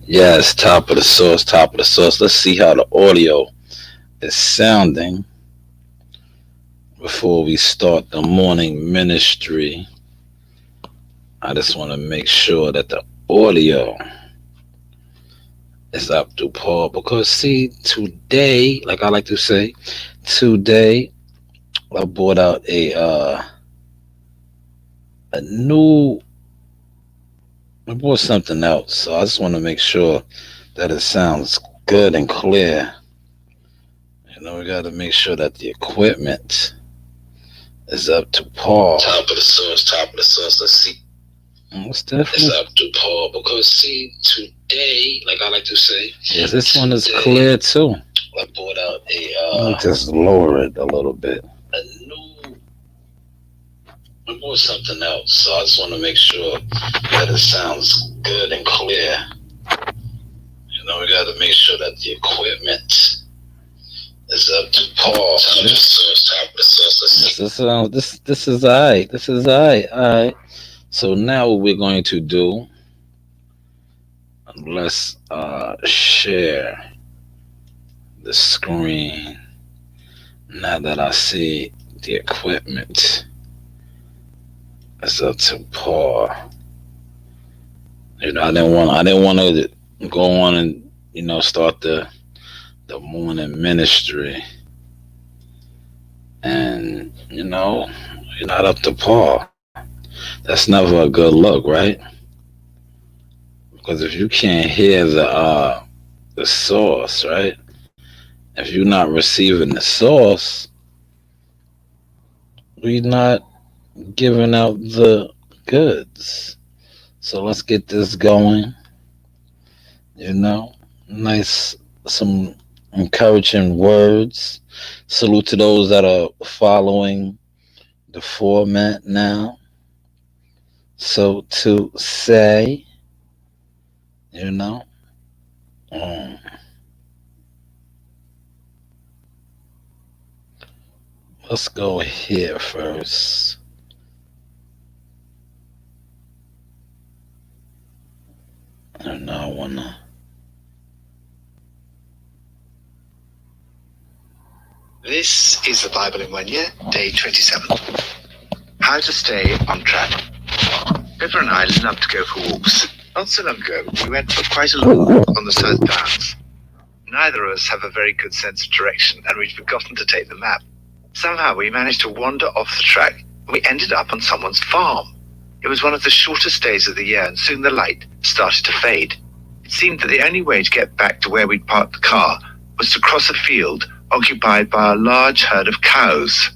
Yes, top of the source, top of the source. Let's see how the audio is sounding before we start the morning ministry. I just want to make sure that the audio is up to par because, see, today, like I like to say, today I brought out a new, I brought something else. So I just want to make sure that it sounds good and clear. We got to make sure that the equipment is up to par. Top of the source, top of the source. Let's see. It's definitely it's up to par because, see, today, like I like to say, yes, this one is clear too. I brought out let me just lower it a little bit. A new, I brought something else, so I just want to make sure that it sounds good and clear. We got to make sure that the equipment is up to par. Top of the source, top of the source. This is alright. This is alright. Alright. So now what we're going to do, let's share the screen. Now that I see the equipment is up to par. I didn't want to go on and start the morning ministry, and you're not up to par. That's never a good look, right? Because if you can't hear the source, right? If you're not receiving the source, we're not giving out the goods. So let's get this going. Nice, some encouraging words. Salute to those that are following the format now. So to say, um, let's go here first. I wanna. This is the Bible in 1 year, day 27. How to stay on track. Pippa and I love to go for walks. Not so long ago, we went for quite a long walk on the South Downs. Neither of us have a very good sense of direction, and we'd forgotten to take the map. Somehow we managed to wander off the track, and we ended up on someone's farm. It was one of the shortest days of the year, and soon the light started to fade. It seemed that the only way to get back to where we'd parked the car was to cross a field occupied by a large herd of cows.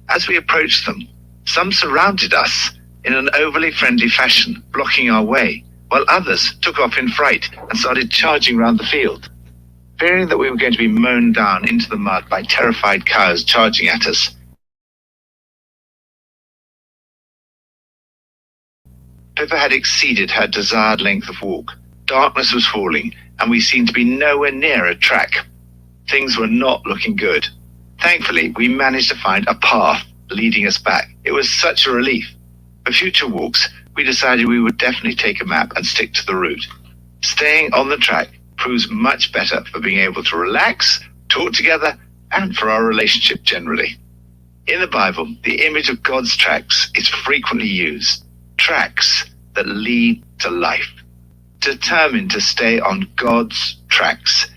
As we approached them, some surrounded us in an overly friendly fashion, blocking our way, while others took off in fright and started charging round the field. Fearing that we were going to be mown down into the mud by terrified cows charging at us, Pippa had exceeded her desired length of walk. Darkness was falling, and we seemed to be nowhere near a track. Things were not looking good. Thankfully, we managed to find a path leading us back. It was such a relief. For future walks, we decided we would definitely take a map and stick to the route. Staying on the track proves much better for being able to relax, talk together, and for our relationship generally. In the Bible, the image of God's tracks is frequently used. Tracks that lead to life. Determined to stay on God's tracks.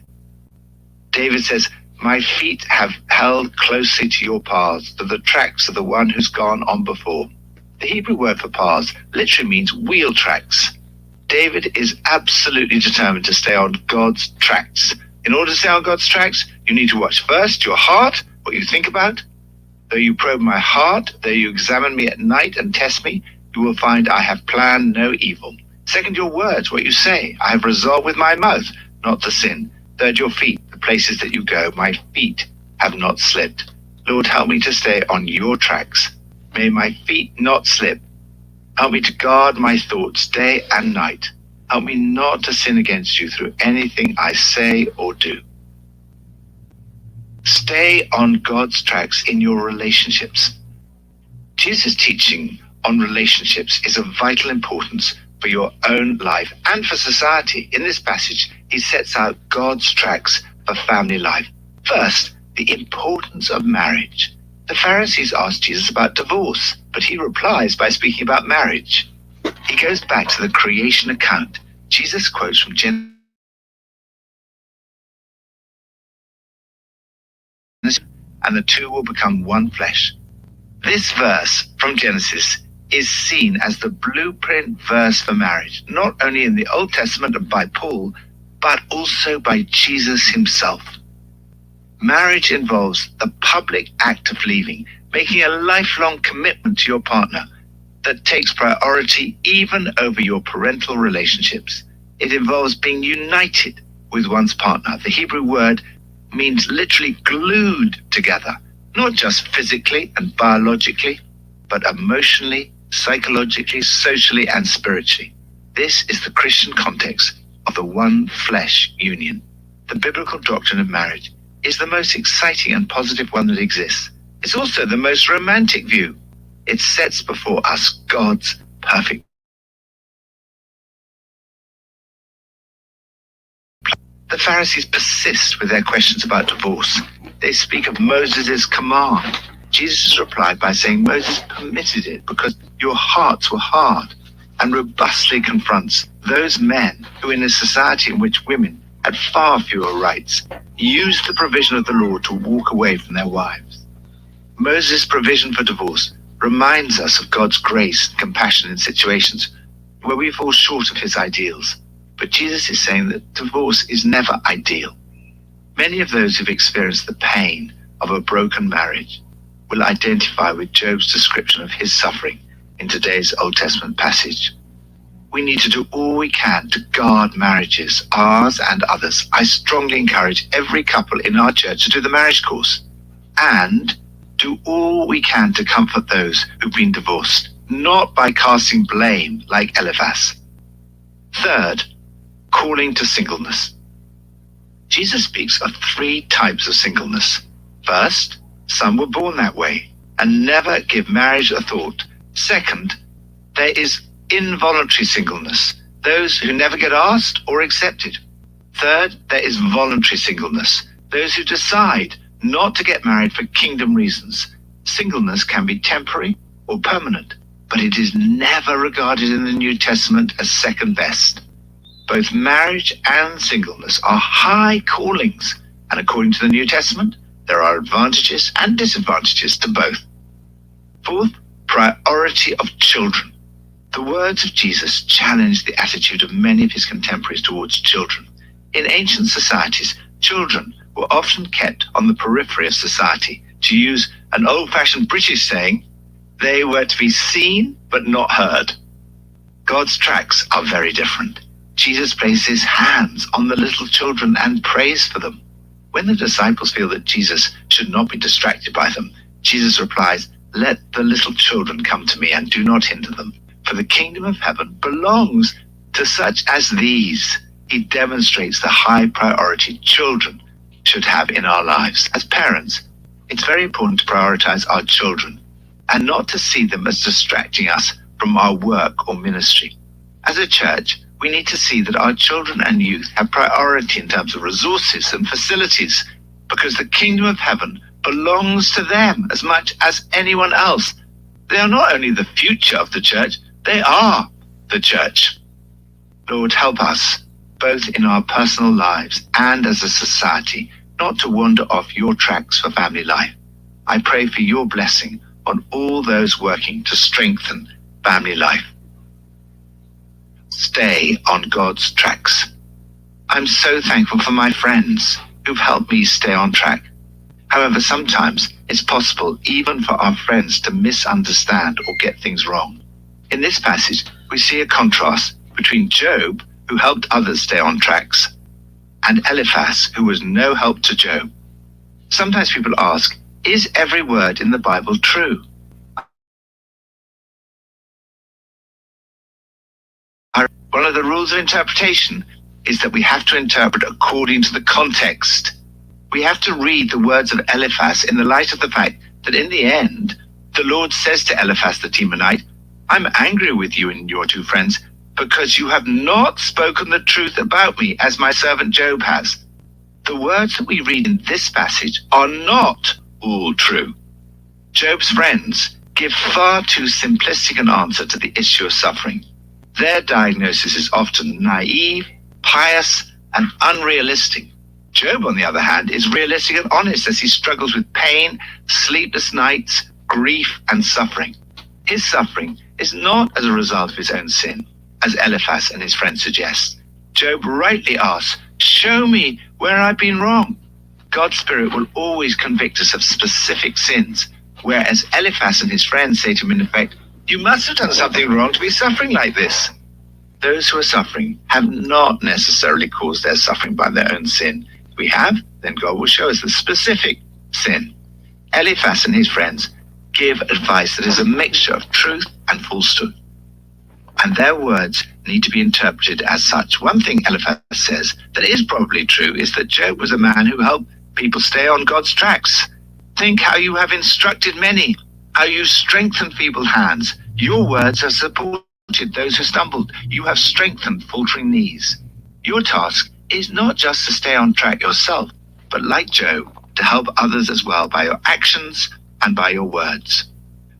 David says, "My feet have held closely to your paths, to the tracks of the one who's gone on before." The Hebrew word for paths literally means wheel tracks. David is absolutely determined to stay on God's tracks. In order to stay on God's tracks, you need to watch first your heart, what you think about. Though you probe my heart, though you examine me at night and test me, you will find I have planned no evil. Second, your words, what you say. I have resolved with my mouth not to sin. Third, your feet, the places that you go. My feet have not slipped. Lord, help me to stay on your tracks. May my feet not slip. Help me to guard my thoughts day and night. Help me not to sin against you through anything I say or do. Stay on God's tracks in your relationships. Jesus' teaching on relationships is of vital importance for your own life and for society. In this passage, he sets out God's tracks for family life. First, the importance of marriage. The Pharisees asked Jesus about divorce, but he replies by speaking about marriage. He goes back to the creation account. Jesus quotes from Genesis, and the two will become one flesh. This verse from Genesis is seen as the blueprint verse for marriage, not only in the Old Testament and by Paul, but also by Jesus himself. Marriage involves the public act of leaving, making a lifelong commitment to your partner that takes priority even over your parental relationships. It involves being united with one's partner. The Hebrew word means literally glued together, not just physically and biologically, but emotionally, psychologically, socially, and spiritually. This is the Christian context of the one flesh union. The biblical doctrine of marriage is the most exciting and positive one that exists. It's also the most romantic view. It sets before us God's perfect. The Pharisees persist with their questions about divorce. They speak of Moses' command. Jesus replied by saying Moses permitted it because your hearts were hard, and robustly confronts those men who, in a society in which women had far fewer rights, used the provision of the law to walk away from their wives. Moses' provision for divorce reminds us of God's grace and compassion in situations where we fall short of his ideals. But Jesus is saying that divorce is never ideal. Many of those who've experienced the pain of a broken marriage will identify with Job's description of his suffering in today's Old Testament passage. We need to do all we can to guard marriages, ours and others. I strongly encourage every couple in our church to do the marriage course and do all we can to comfort those who've been divorced, not by casting blame like Eliphaz. Third, calling to singleness. Jesus speaks of 3 types of singleness. First, some were born that way and never give marriage a thought. Second, there is involuntary singleness, those who never get asked or accepted. Third, there is voluntary singleness, those who decide not to get married for kingdom reasons. Singleness can be temporary or permanent, but it is never regarded in the New Testament as second best. Both marriage and singleness are high callings, and according to the New Testament, there are advantages and disadvantages to both. Fourth, priority of children. The words of Jesus challenged the attitude of many of his contemporaries towards children. In ancient societies, children were often kept on the periphery of society. To use an old-fashioned British saying, they were to be seen but not heard. God's tracks are very different. Jesus places hands on the little children and prays for them. When the disciples feel that Jesus should not be distracted by them, Jesus replies, "Let the little children come to me and do not hinder them, for the kingdom of heaven belongs to such as these." He demonstrates the high priority children should have in our lives. As parents, it's very important to prioritize our children and not to see them as distracting us from our work or ministry. As a church, we need to see that our children and youth have priority in terms of resources and facilities, because the kingdom of heaven belongs to them as much as anyone else. They are not only the future of the church, they are the church. Lord, help us, both in our personal lives and as a society, not to wander off your tracks for family life. I pray for your blessing on all those working to strengthen family life. Stay on God's tracks. I'm so thankful for my friends who've helped me stay on track. However, sometimes it's possible even for our friends to misunderstand or get things wrong. In this passage, we see a contrast between Job, who helped others stay on tracks, and Eliphaz, who was no help to Job. Sometimes people ask, is every word in the Bible true? One of the rules of interpretation is that we have to interpret according to the context. We have to read the words of Eliphaz in the light of the fact that in the end, the Lord says to Eliphaz the Temanite, "I'm angry with you and your 2 friends because you have not spoken the truth about me, as my servant Job has. The words that we read in this passage are not all true. Job's friends give far too simplistic an answer to the issue of suffering. Their diagnosis is often naive, pious, and unrealistic. Job, on the other hand, is realistic and honest as he struggles with pain, sleepless nights, grief, and suffering. His suffering is not as a result of his own sin, as Eliphaz and his friends suggest. Job rightly asks, "Show me where I've been wrong." God's Spirit will always convict us of specific sins, whereas Eliphaz and his friends say to him in effect, "You must have done something wrong to be suffering like this." Those who are suffering have not necessarily caused their suffering by their own sin. If we have, then God will show us the specific sin. Eliphaz and his friends give advice that is a mixture of truth and falsehood, and their words need to be interpreted as such. One thing Eliphaz says that is probably true is that Job was a man who helped people stay on God's tracks. Think how you have instructed many, how you strengthened feeble hands. Your words have supported those who stumbled. You have strengthened faltering knees. Your task is not just to stay on track yourself, but like Job, to help others as well by your actions and by your words.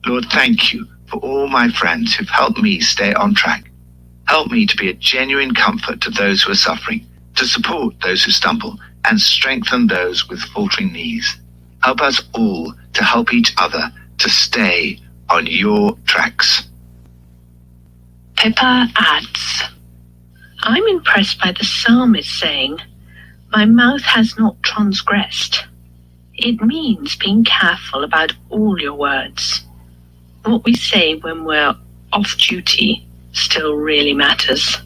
Lord, thank you for all my friends who've helped me stay on track. Help me to be a genuine comfort to those who are suffering, to support those who stumble, and strengthen those with faltering knees. Help us all to help each other to stay on your tracks. Pippa adds, I'm impressed by the psalmist saying, "My mouth has not transgressed." It means being careful about all your words. What we say when we're off duty still really matters.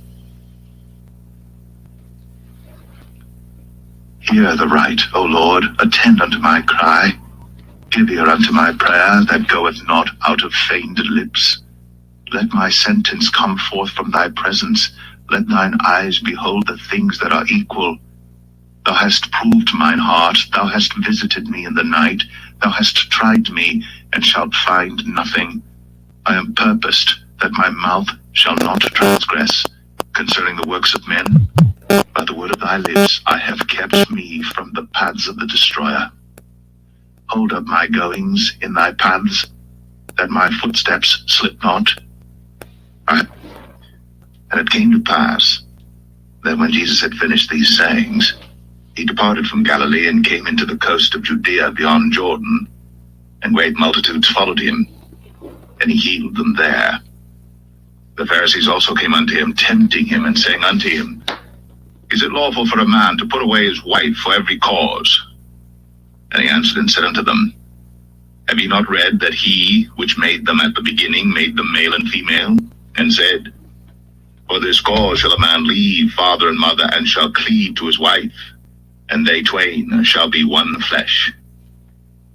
Hear the right, O Lord, attend unto my cry. Give ear unto my prayer that goeth not out of feigned lips. Let my sentence come forth from thy presence. Let thine eyes behold the things that are equal. Thou hast proved mine heart. Thou hast visited me in the night. Thou hast tried me, and shalt find nothing. I am purposed that my mouth shall not transgress concerning the works of men. By the word of thy lips I have kept me from the paths of the destroyer. Hold up my goings in thy paths, that my footsteps slip not. And it came to pass that when Jesus had finished these sayings, he departed from Galilee and came into the coast of Judea beyond Jordan, and great multitudes followed him, and he healed them there. The Pharisees also came unto him, tempting him, and saying unto him, Is it lawful for a man to put away his wife for every cause? And he answered and said unto them, Have ye not read that he which made them at the beginning made them male and female, and said, For this cause shall a man leave father and mother, and shall cleave to his wife, and they twain shall be one flesh.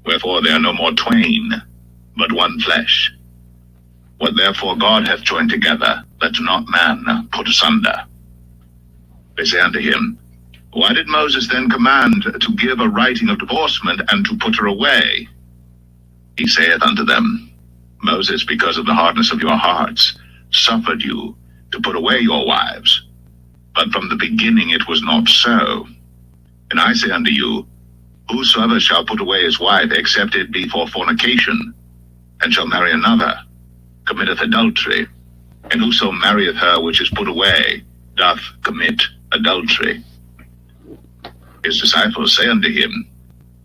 Wherefore they are no more twain, but one flesh. What therefore God hath joined together, let not man put asunder. They say unto him, Why did Moses then command to give a writing of divorcement, and to put her away? He saith unto them, Moses, because of the hardness of your hearts, suffered you to put away your wives. But from the beginning it was not so. And I say unto you, Whosoever shall put away his wife, except it be for fornication, and shall marry another, committeth adultery. And whoso marrieth her which is put away, doth commit adultery. His disciples say unto him,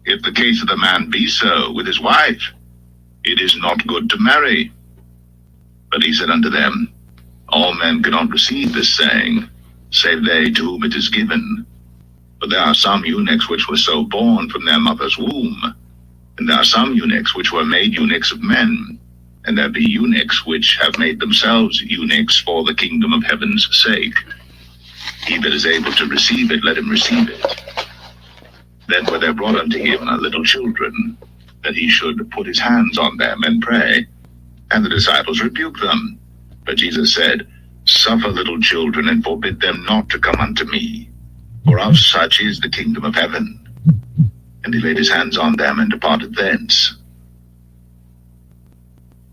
If the case of the man be so with his wife, it is not good to marry. But he said unto them, All men cannot receive this saying, save they to whom it is given. But there are some eunuchs which were so born from their mother's womb, and there are some eunuchs which were made eunuchs of men, and there be eunuchs which have made themselves eunuchs for the kingdom of heaven's sake. He that is able to receive it, let him receive it. Then were there brought unto him little children, that he should put his hands on them and pray. And the disciples rebuked them. But Jesus said, Suffer little children, and forbid them not to come unto me, for of such is the kingdom of heaven. And he laid his hands on them and departed thence.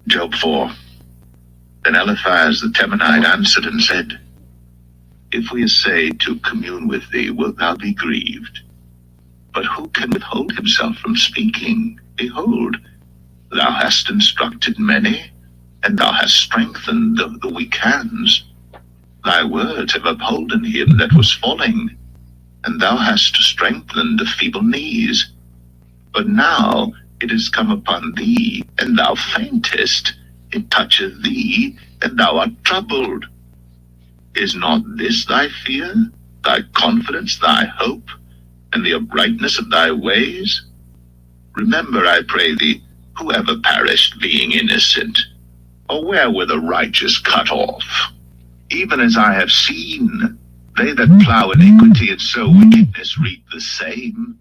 Job 4. Then Eliphaz the Temanite answered and said, If we essay to commune with thee, wilt thou be grieved? But who can withhold himself from speaking? Behold, thou hast instructed many, and thou hast strengthened the weak hands. Thy words have upholden him that was falling, and thou hast strengthened the feeble knees. But now it is come upon thee, and thou faintest. It toucheth thee, and thou art troubled. Is not this thy fear, thy confidence, thy hope, and the uprightness of thy ways? Remember, I pray thee, whoever perished being innocent, or where were the righteous cut off? Even as I have seen, they that plow iniquity and sow wickedness reap the same.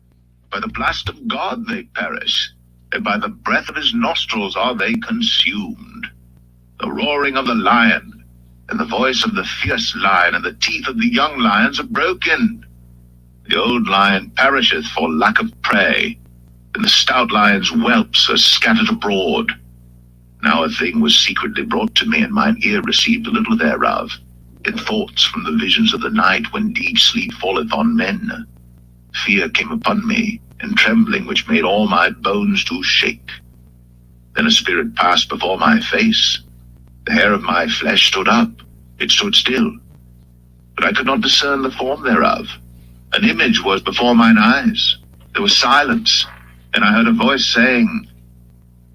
By the blast of God they perish, and by the breath of his nostrils are they consumed. The roaring of the lion, and the voice of the fierce lion, and the teeth of the young lions are broken. The old lion perisheth for lack of prey, and the stout lion's whelps are scattered abroad. Now a thing was secretly brought to me, and mine ear received a little thereof, in thoughts from the visions of the night, when deep sleep falleth on men. Fear came upon me, and trembling which made all my bones to shake. Then a spirit passed before my face. The hair of my flesh stood up, it stood still, but I could not discern the form thereof. An image was before mine eyes. There was silence, and I heard a voice saying,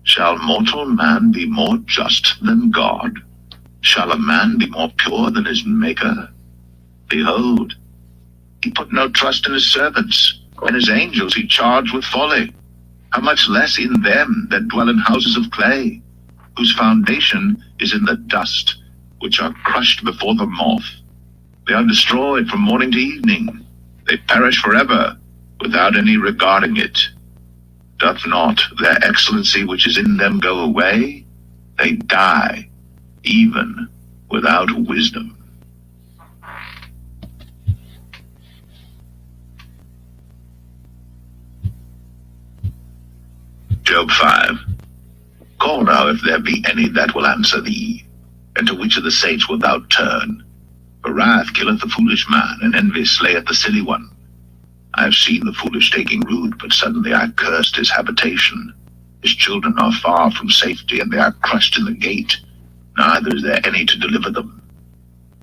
Shall mortal man be more just than God? Shall a man be more pure than his Maker? Behold, he put no trust in his servants, and his angels he charged with folly. How much less in them that dwell in houses of clay, whose foundation is in the dust, which are crushed before the moth. They are destroyed from morning to evening. They perish forever, without any regarding it. Doth not their excellency which is in them go away? They die, even without wisdom. Job 5. Call now if there be any that will answer thee, and to which of the saints wilt thou turn? For wrath killeth the foolish man, and envy slayeth the silly one. I have seen the foolish taking root, but suddenly I cursed his habitation. His children are far from safety, and they are crushed in the gate. Neither is there any to deliver them.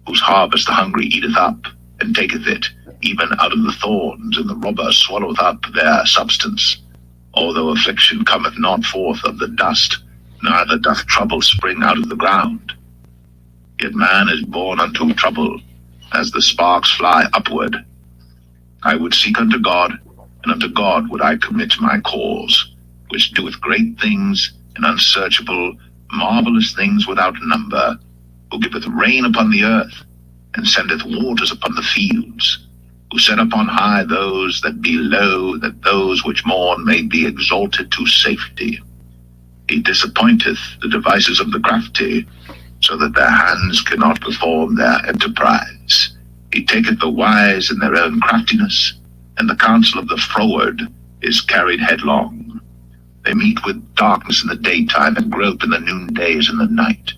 Whose harvest the hungry eateth up, and taketh it, even out of the thorns, and the robber swalloweth up their substance. Although affliction cometh not forth of the dust, neither doth trouble spring out of the ground. Yet man is born unto trouble, as the sparks fly upward. I would seek unto God, and unto God would I commit my cause, which doeth great things, and unsearchable, marvelous things without number, who giveth rain upon the earth, and sendeth waters upon the fields, who set upon high those that be low, that those which mourn may be exalted to safety. He disappointeth the devices of the crafty, so that their hands cannot perform their enterprise. He taketh the wise in their own craftiness, and the counsel of the froward is carried headlong. They meet with darkness in the daytime, and grope in the noondays and the night.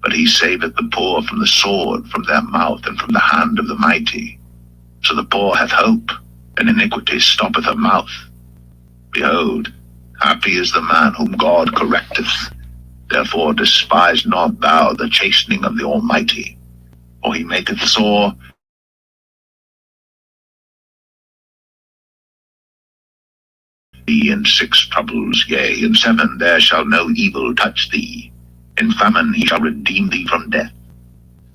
But he saveth the poor from the sword, from their mouth, and from the hand of the mighty. So the poor hath hope, and iniquity stoppeth her mouth. Behold, happy is the man whom God correcteth. Therefore despise not thou the chastening of the Almighty, for he maketh sore thee in 6 troubles, yea, in 7 there shall no evil touch thee. In famine he shall redeem thee from death,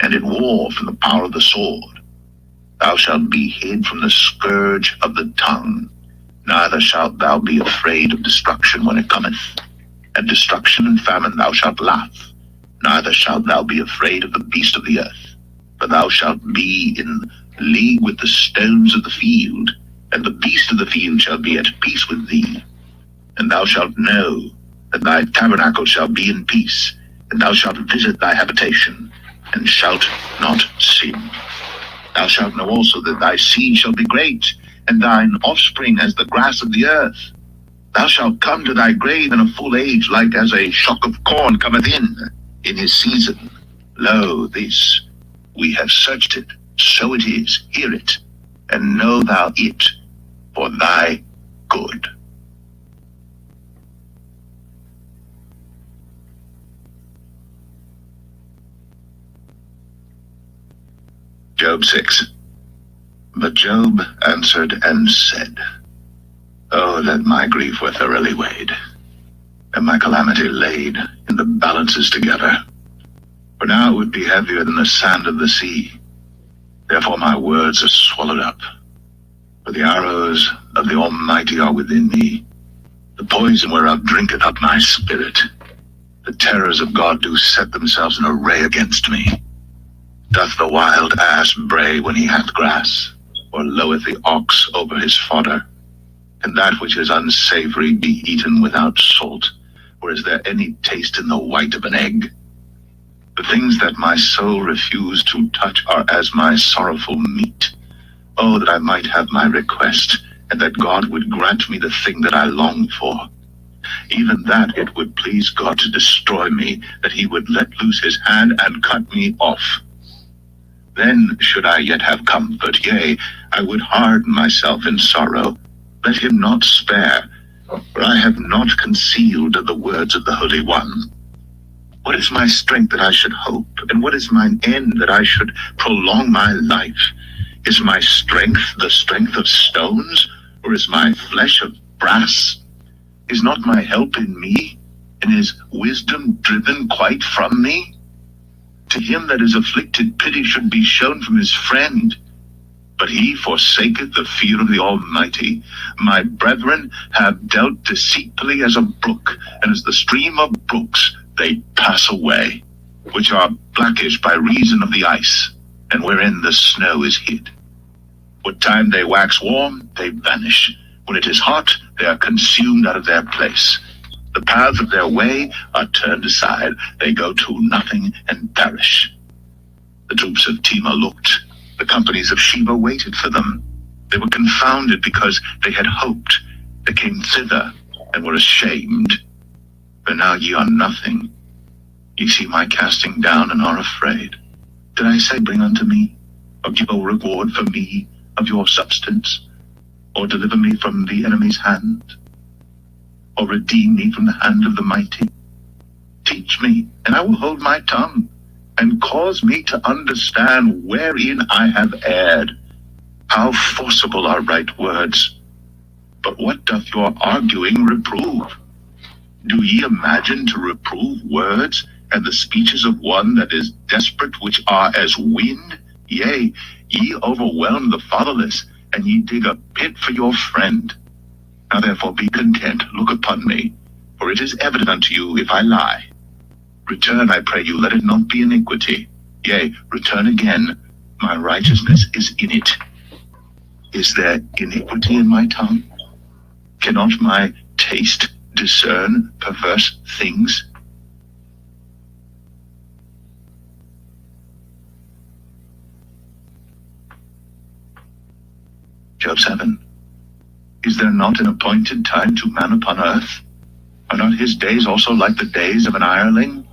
and in war from the power of the sword. Thou shalt be hid from the scourge of the tongue, neither shalt thou be afraid of destruction when it cometh. At destruction and famine thou shalt laugh, neither shalt thou be afraid of the beast of the earth. For thou shalt be in league with the stones of the field, and the beast of the field shall be at peace with thee. And thou shalt know that thy tabernacle shall be in peace, and thou shalt visit thy habitation, and shalt not sin. Thou shalt know also that thy seed shall be great, and thine offspring as the grass of the earth. Thou shalt come to thy grave in a full age, like as a shock of corn cometh in. in his season. Lo, this, we have searched it, so it is, hear it, and know thou it for thy good. Job 6. But Job answered and said, Oh, that my grief were thoroughly weighed, and my calamity laid in the balances together. For now it would be heavier than the sand of the sea. Therefore my words are swallowed up. For the arrows of the Almighty are within me. The poison whereof drinketh up my spirit. The terrors of God do set themselves in array against me. Doth the wild ass bray when he hath grass? Or loweth the ox over his fodder? Can that which is unsavory be eaten without salt? Or is there any taste in the white of an egg? The things that my soul refused to touch are as my sorrowful meat. Oh, that I might have my request, and that God would grant me the thing that I long for. Even that it would please God to destroy me, that he would let loose his hand and cut me off. Then should I yet have comfort, yea, I would harden myself in sorrow. Let him not spare, for I have not concealed the words of the Holy One. What is my strength that I should hope, and what is mine end that I should prolong my life? Is my strength the strength of stones, or is my flesh of brass? Is not my help in me, and is wisdom driven quite from me? To him that is afflicted pity should be shown from his friend, but he forsaketh the fear of the Almighty. My brethren have dealt deceitfully as a brook, and as the stream of brooks they pass away, which are blackish by reason of the ice, and wherein the snow is hid. What time they wax warm, they vanish. When it is hot, they are consumed out of their place. The paths of their way are turned aside. They go to nothing and perish. The troops of Tema looked. The companies of Sheba waited for them. They were confounded because they had hoped. They came thither and were ashamed. But now ye are nothing. Ye see my casting down and are afraid. Did I say, bring unto me, or give a reward for me of your substance, or deliver me from the enemy's hand, or redeem me from the hand of the mighty? Teach me, and I will hold my tongue, and cause me to understand wherein I have erred. How forcible are right words! But what doth your arguing reprove? Do ye imagine to reprove words, and the speeches of one that is desperate, which are as wind? Yea, ye overwhelm the fatherless, and ye dig a pit for your friend. Now therefore be content, look upon me, for it is evident unto you if I lie. Return, I pray you, let it not be iniquity. Yea, return again, my righteousness is in it. Is there iniquity in my tongue? Cannot my taste discern perverse things? Job 7. Is there not an appointed time to man upon earth? Are not his days also like the days of an hireling?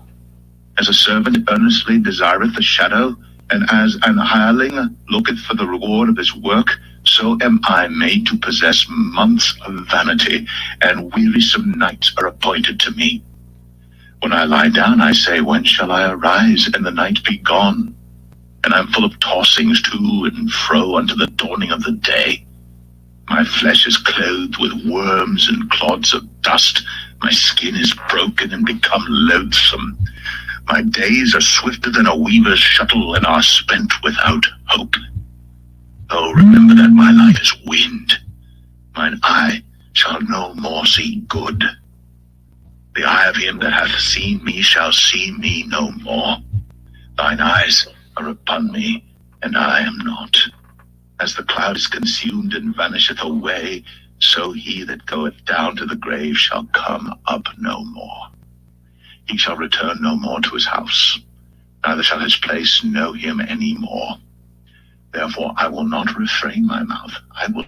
As a servant earnestly desireth the shadow, and as an hireling looketh for the reward of his work, so am I made to possess months of vanity, and wearisome nights are appointed to me. When I lie down, I say, when shall I arise, and the night be gone? And I am full of tossings to and fro unto the dawning of the day. My flesh is clothed with worms and clods of dust. My skin is broken and become loathsome. My days are swifter than a weaver's shuttle, and are spent without hope. Oh, remember that my life is wind. Mine eye shall no more see good. The eye of him that hath seen me shall see me no more. Thine eyes are upon me, and I am not. As the cloud is consumed and vanisheth away, so he that goeth down to the grave shall come up no more. He shall return no more to his house, neither shall his place know him any more. Therefore I will not refrain my mouth. I will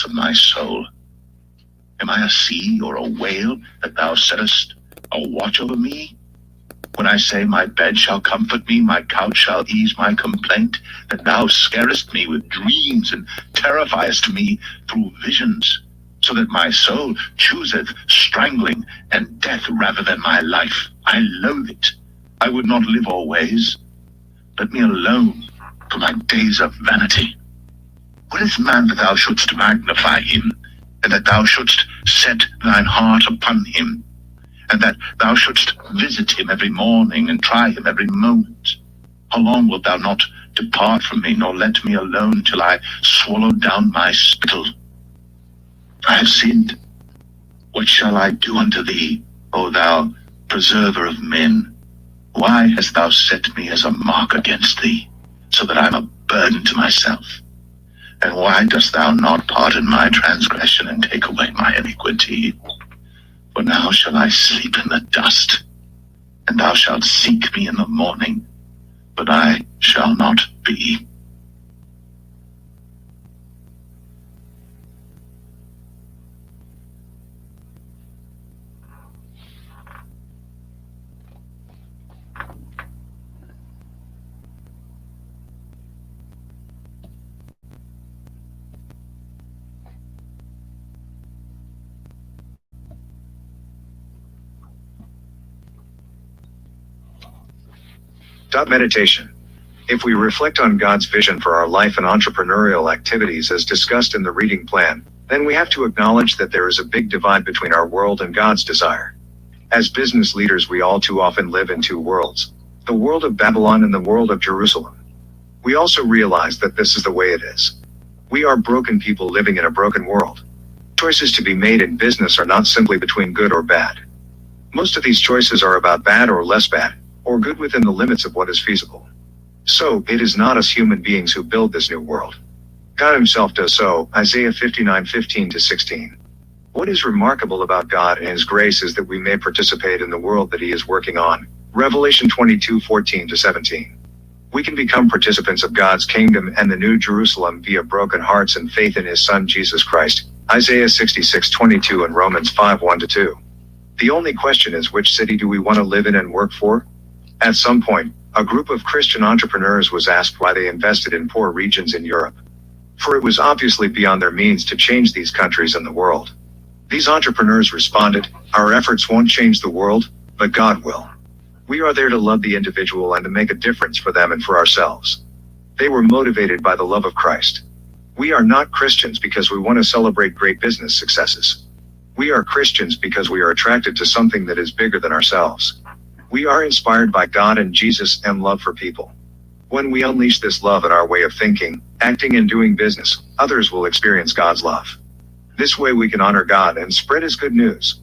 of my soul. Am I a sea or a whale that thou settest a watch over me? When I say my bed shall comfort me, my couch shall ease my complaint, that thou scarest me with dreams and terrifiest me through visions, so that my soul chooseth strangling and death rather than my life. I loathe it. I would not live always. Let me alone for my days of vanity. What is man that thou shouldst magnify him, and that thou shouldst set thine heart upon him, and that thou shouldst visit him every morning and try him every moment? How long wilt thou not depart from me, nor let me alone till I swallow down my spittle? I have sinned. What shall I do unto thee, O thou preserver of men? Why hast thou set me as a mark against thee, so that I am a burden to myself? And why dost thou not pardon my transgression and take away my iniquity? For now shall I sleep in the dust, and thou shalt seek me in the morning, but I shall not be. Meditation. If we reflect on God's vision for our life and entrepreneurial activities as discussed in the reading plan, then we have to acknowledge that there is a big divide between our world and God's desire. As business leaders, we all too often live in two worlds, the world of Babylon and the world of Jerusalem. We also realize that this is the way it is. We are broken people living in a broken world. Choices to be made in business are not simply between good or bad. Most of these choices are about bad or less bad, or good within the limits of what is feasible. So, it is not us human beings who build this new world. God himself does so, Isaiah 59:15-16. What is remarkable about God and his grace is that we may participate in the world that he is working on, Revelation 22:14-17. We can become participants of God's kingdom and the New Jerusalem via broken hearts and faith in his Son Jesus Christ, Isaiah 66:22 and Romans 5:1-2. The only question is, which city do we want to live in and work for? At some point, a group of Christian entrepreneurs was asked why they invested in poor regions in Europe. For it was obviously beyond their means to change these countries and the world. These entrepreneurs responded, "Our efforts won't change the world, but God will. We are there to love the individual and to make a difference for them and for ourselves." They were motivated by the love of Christ. We are not Christians because we want to celebrate great business successes. We are Christians because we are attracted to something that is bigger than ourselves. We are inspired by God and Jesus and love for people. When we unleash this love in our way of thinking, acting, and doing business, others will experience God's love. This way we can honor God and spread his good news.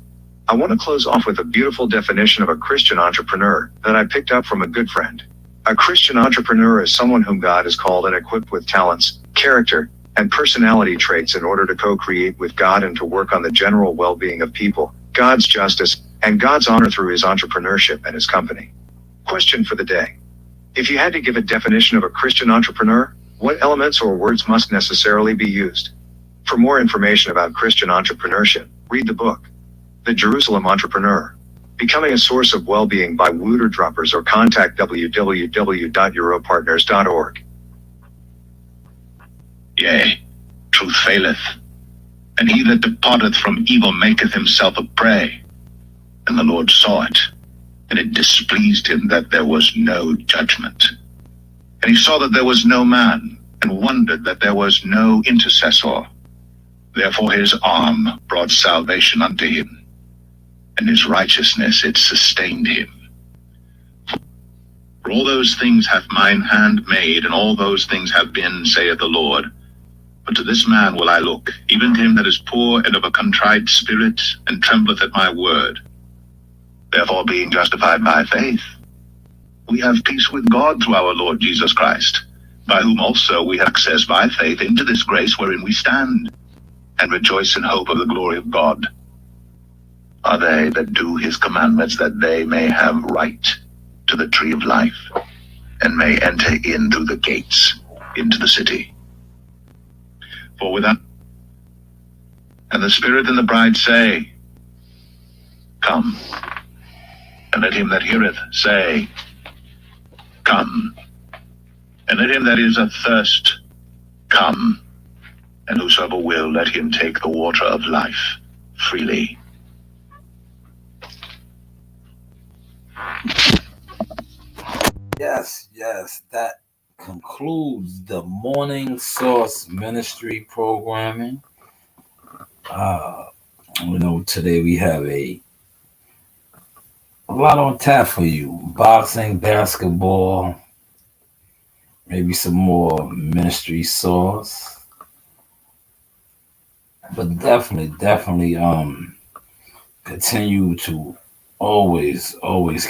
I want to close off with a beautiful definition of a Christian entrepreneur that I picked up from a good friend. A Christian entrepreneur is someone whom God has called and equipped with talents, character, and personality traits in order to co-create with God and to work on the general well-being of people, God's justice, and God's honor through his entrepreneurship and his company. Question for the day. If you had to give a definition of a Christian entrepreneur, what elements or words must necessarily be used? For more information about Christian entrepreneurship, read the book, The Jerusalem Entrepreneur, Becoming a Source of Well-Being by Wouter Droppers, or contact www.europartners.org. Yea, truth faileth, and he that departeth from evil maketh himself a prey. And the Lord saw it, and it displeased him that there was no judgment. And he saw that there was no man, and wondered that there was no intercessor. Therefore his arm brought salvation unto him, and his righteousness it sustained him. For all those things hath mine hand made, and all those things have been, saith the Lord. But to this man will I look, even to him that is poor and of a contrite spirit, and trembleth at my word. Therefore, being justified by faith, we have peace with God through our Lord Jesus Christ, by whom also we have access by faith into this grace wherein we stand, and rejoice in hope of the glory of God. Are they that do his commandments, that they may have right to the tree of life, and may enter in through the gates into the city. For without And the Spirit and the bride say, Come. And let him that heareth say, Come. And let him that is athirst come. And whosoever will, let him take the water of life freely. Yes, that concludes the Morning Source Ministry programming. Today we have a lot on tap for you. Boxing, basketball, maybe some more ministry source. But definitely continue to always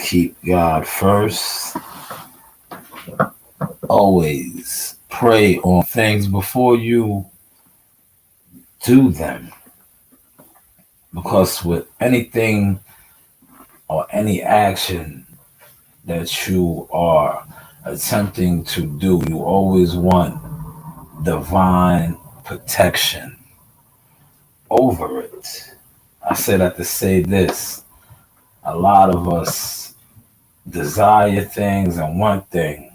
keep God first. Always pray on things before you do them. Because with anything or any action that you are attempting to do, you always want divine protection over it. I say that to say this. A lot of us desire things and want things.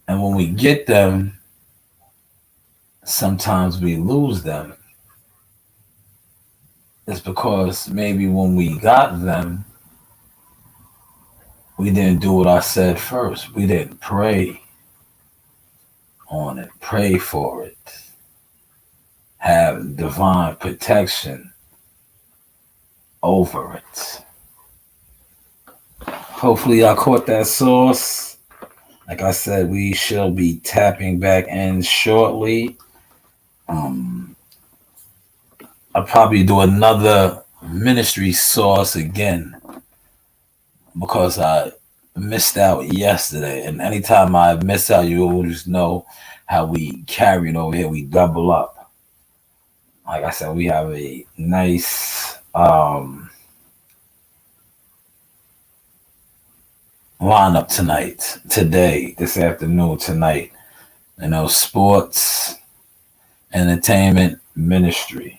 And when we get them, sometimes we lose them. It's because maybe when we got them, we didn't do what I said first. We didn't pray on it, pray for it, have divine protection over it. Hopefully, I caught that source. Like I said, we shall be tapping back in shortly. I'll probably do another ministry source again because I missed out yesterday. And anytime I miss out, you always know how we carry it over here. We double up. Like I said, we have a nice lineup today, this afternoon, tonight. Sports, entertainment, ministry.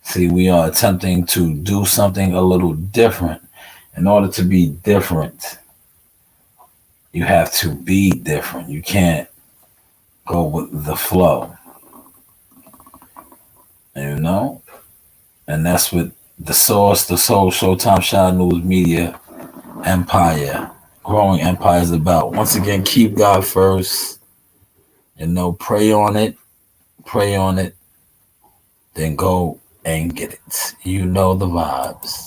See, we are attempting to do something a little different. In order to be different, you have to be different. You can't go with the flow. And that's what the source, the Soul Showtime Shine News Media Empire, growing empire is about. Once again, keep God first. Pray on it, then go and get it. You know the vibes.